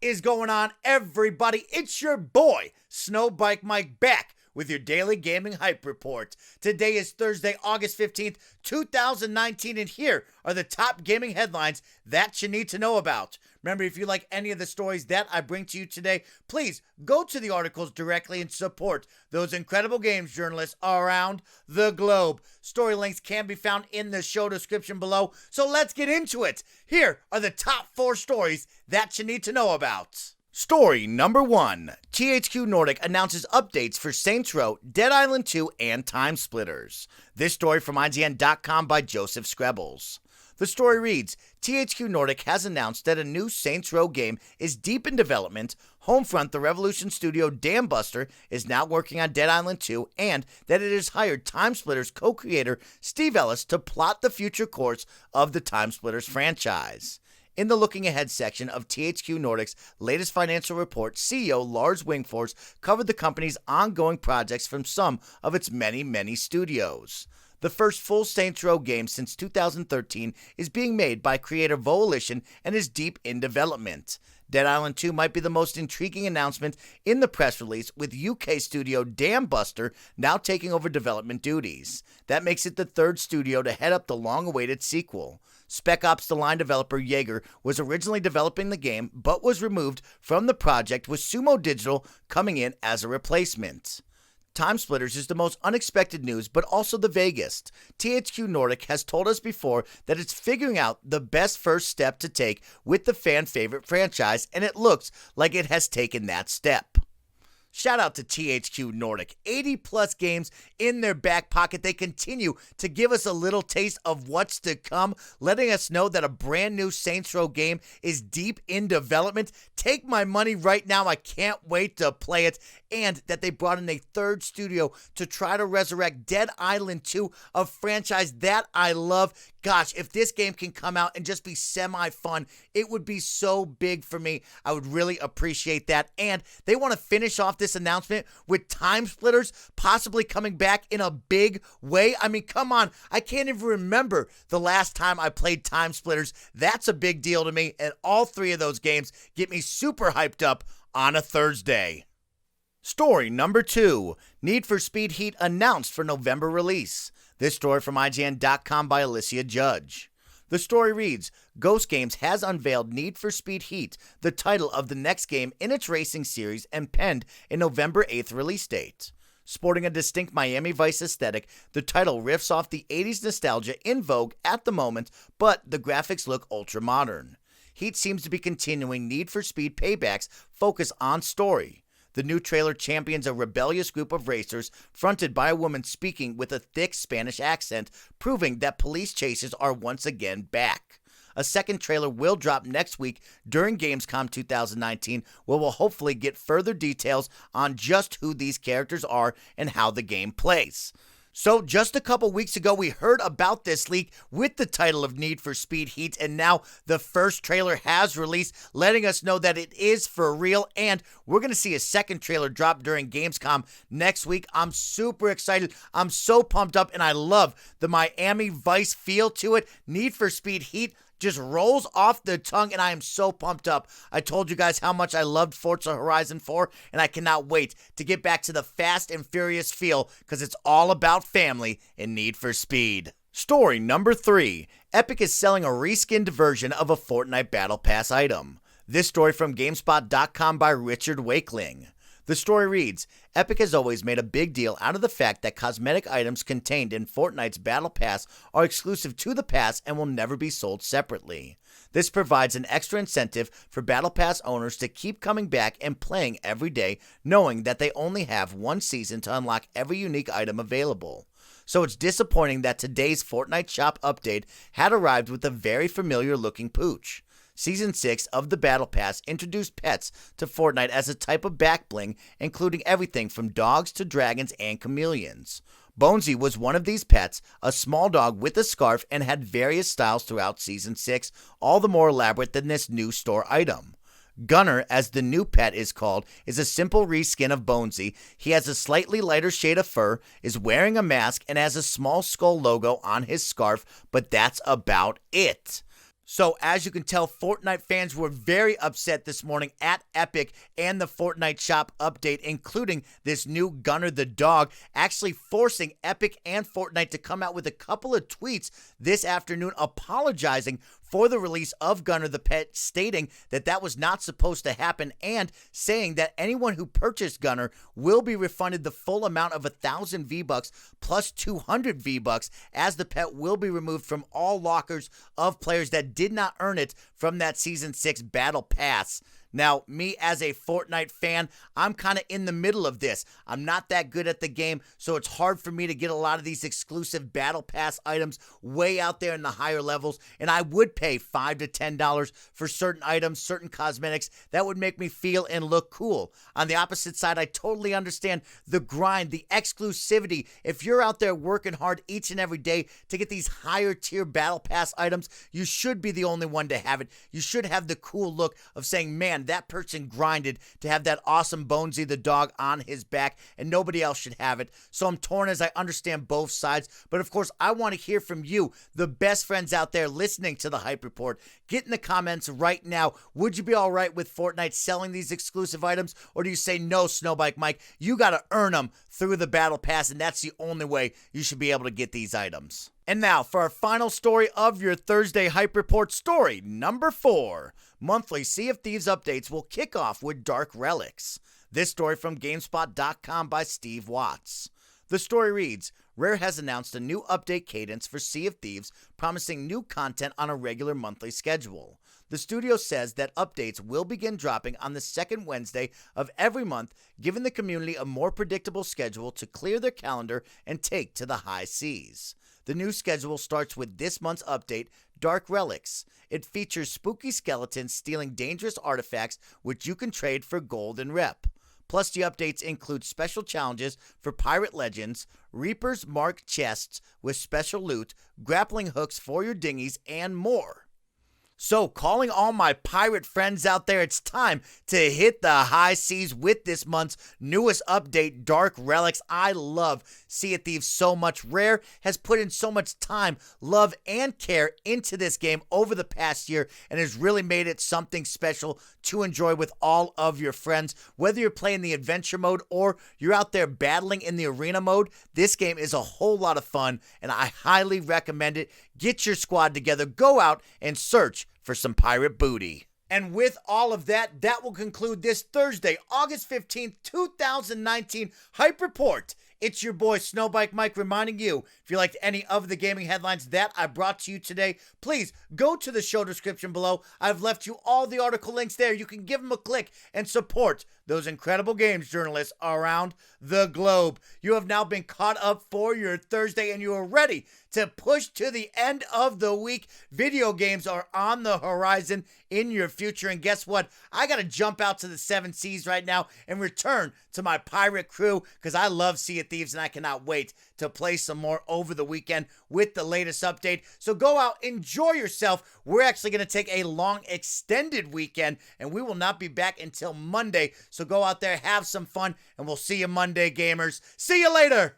is going on, everybody? It's your boy, SnowBikeMike, back with your daily gaming hype report. Today is Thursday, August 15th, 2019, and here are the top gaming headlines that you need to know about. Remember, if you like any of the stories that I bring to you today, please go to the articles directly and support those incredible games journalists around the globe. Story links can be found in the show description below, so let's get into it. Here are the top 4 stories that you need to know about. Story number 1. THQ Nordic announces updates for Saints Row, Dead Island 2, and TimeSplitters. This story from IGN.com by Joseph Screbbles. The story reads, THQ Nordic has announced that a new Saints Row game is deep in development, Homefront, the Revolution studio Dambuster, is now working on Dead Island 2, and that it has hired TimeSplitters co-creator Steve Ellis to plot the future course of the TimeSplitters franchise. In the Looking Ahead section of THQ Nordic's latest financial report, CEO Lars Wingfors covered the company's ongoing projects from some of its many studios. The first full Saints Row game since 2013 is being made by creator Volition and is deep in development. Dead Island 2 might be the most intriguing announcement in the press release, with UK studio Dambuster now taking over development duties. That makes it the third studio to head up the long-awaited sequel. Spec Ops: The Line developer Jaeger was originally developing the game, but was removed from the project, with Sumo Digital coming in as a replacement. TimeSplitters is the most unexpected news, but also the vaguest. THQ Nordic has told us before that it's figuring out the best first step to take with the fan-favorite franchise, and it looks like it has taken that step. Shout out to THQ Nordic. 80+ games in their back pocket. They continue to give us a little taste of what's to come, letting us know that a brand new Saints Row game is deep in development. Take my money right now. I can't wait to play it. And that they brought in a third studio to try to resurrect Dead Island 2, a franchise that I love. Gosh, if this game can come out and just be semi-fun, it would be so big for me. I would really appreciate that. And they want to finish off this announcement with TimeSplitters possibly coming back in a big way. I mean, come on. I can't even remember the last time I played TimeSplitters. That's a big deal to me, and all 3 of those games get me super hyped up on a Thursday. Story number 2. Need for Speed Heat announced for November release. This story from IGN.com by Alicia Judge. The story reads, Ghost Games has unveiled Need for Speed Heat, the title of the next game in its racing series, and penned a November 8th release date. Sporting a distinct Miami Vice aesthetic, the title riffs off the 80s nostalgia in vogue at the moment, but the graphics look ultra-modern. Heat seems to be continuing Need for Speed Payback's focus on story. The new trailer champions a rebellious group of racers fronted by a woman speaking with a thick Spanish accent, proving that police chases are once again back. A second trailer will drop next week during Gamescom 2019, where we'll hopefully get further details on just who these characters are and how the game plays. So just a couple weeks ago, we heard about this leak with the title of Need for Speed Heat, and now the first trailer has released, letting us know that it is for real, and we're going to see a second trailer drop during Gamescom next week. I'm super excited. I'm so pumped up, and I love the Miami Vice feel to it. Need for Speed Heat just rolls off the tongue, and I am so pumped up. I told you guys how much I loved Forza Horizon 4, and I cannot wait to get back to the Fast and Furious feel, because it's all about family and Need for Speed. Story number 3. Epic is selling a reskinned version of a Fortnite Battle Pass item. This story from GameSpot.com by Richard Wakeling. The story reads, Epic has always made a big deal out of the fact that cosmetic items contained in Fortnite's Battle Pass are exclusive to the pass and will never be sold separately. This provides an extra incentive for Battle Pass owners to keep coming back and playing every day, knowing that they only have one season to unlock every unique item available. So it's disappointing that today's Fortnite shop update had arrived with a very familiar looking pooch. Season 6 of the Battle Pass introduced pets to Fortnite as a type of back bling, including everything from dogs to dragons and chameleons. Bonesy was one of these pets, a small dog with a scarf, and had various styles throughout Season 6, all the more elaborate than this new store item. Gunner, as the new pet is called, is a simple reskin of Bonesy. He has a slightly lighter shade of fur, is wearing a mask, and has a small skull logo on his scarf, but that's about it. So, as you can tell, Fortnite fans were very upset this morning at Epic and the Fortnite shop update, including this new Gunner the dog, actually forcing Epic and Fortnite to come out with a couple of tweets this afternoon apologizing for the release of Gunner the pet, stating that that was not supposed to happen and saying that anyone who purchased Gunner will be refunded the full amount of 1,000 V-Bucks plus 200 V-Bucks, as the pet will be removed from all lockers of players that did not earn it from that Season 6 Battle Pass. Now, me as a Fortnite fan, I'm kind of in the middle of this. I'm not that good at the game, so it's hard for me to get a lot of these exclusive Battle Pass items way out there in the higher levels, and I would pay $5 to $10 for certain items, certain cosmetics that would make me feel and look cool. On the opposite side, I totally understand the grind, the exclusivity. If you're out there working hard each and every day to get these higher tier Battle Pass items, you should be the only one to have it. You should have the cool look of saying, man, that person grinded to have that awesome Bonesy the dog on his back, and nobody else should have it. So I'm torn, as I understand both sides, but of course I want to hear from you, the best friends out there listening to the Hype Report. Get in the comments right now. Would you be all right with Fortnite selling these exclusive items, or do you say, no, SnowBike Mike, you got to earn them through the Battle Pass, and that's the only way you should be able to get these items? And now for our final story of your Thursday Hype Report, story number 4. Monthly Sea of Thieves updates will kick off with Dark Relics. This story from GameSpot.com by Steve Watts. The story reads, Rare has announced a new update cadence for Sea of Thieves, promising new content on a regular monthly schedule. The studio says that updates will begin dropping on the second Wednesday of every month, giving the community a more predictable schedule to clear their calendar and take to the high seas. The new schedule starts with this month's update, Dark Relics. It features spooky skeletons stealing dangerous artifacts, which you can trade for gold and rep. Plus, the updates include special challenges for Pirate Legends, Reaper's Mark chests with special loot, grappling hooks for your dinghies, and more. So, calling all my pirate friends out there, it's time to hit the high seas with this month's newest update, Dark Relics. I love Sea of Thieves so much. Rare has put in so much time, love, and care into this game over the past year and has really made it something special to enjoy with all of your friends. Whether you're playing the adventure mode or you're out there battling in the arena mode, this game is a whole lot of fun, and I highly recommend it. Get your squad together, go out and search for some pirate booty. And with all of that, that will conclude this Thursday, August 15th, 2019 Hype Report. It's your boy SnowBike Mike reminding you, if you liked any of the gaming headlines that I brought to you today, please go to the show description below. I've left you all the article links there. You can give them a click and support those incredible games journalists around the globe. You have now been caught up for your Thursday, and you are ready to push to the end of the week. Video games are on the horizon in your future, and guess what? I got to jump out to the 7 seas right now and return to my pirate crew, because I love Sea of Thieves and I cannot wait to play some more over the weekend with the latest update. So go out, enjoy yourself. We're actually going to take a long extended weekend, and we will not be back until Monday. So go out there, have some fun, and we'll see you Monday, gamers. See you later.